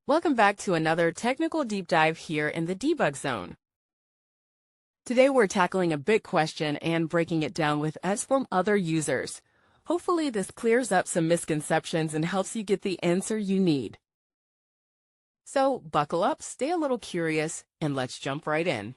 Welcome back to another technical deep dive here in the debug zone. Today we're tackling a big question and breaking it down with us from other users. Hopefully this clears up some misconceptions and helps you get the answer you need. So buckle up, stay a little curious, and let's jump right in.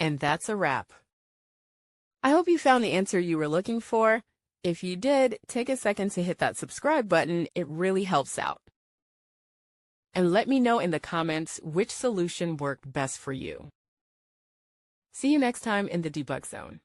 And that's a wrap. I hope you found the answer you were looking for. If you did, take a second to hit that subscribe button. It really helps out. And let me know in the comments which solution worked best for you. See you next time in the Debug Zone.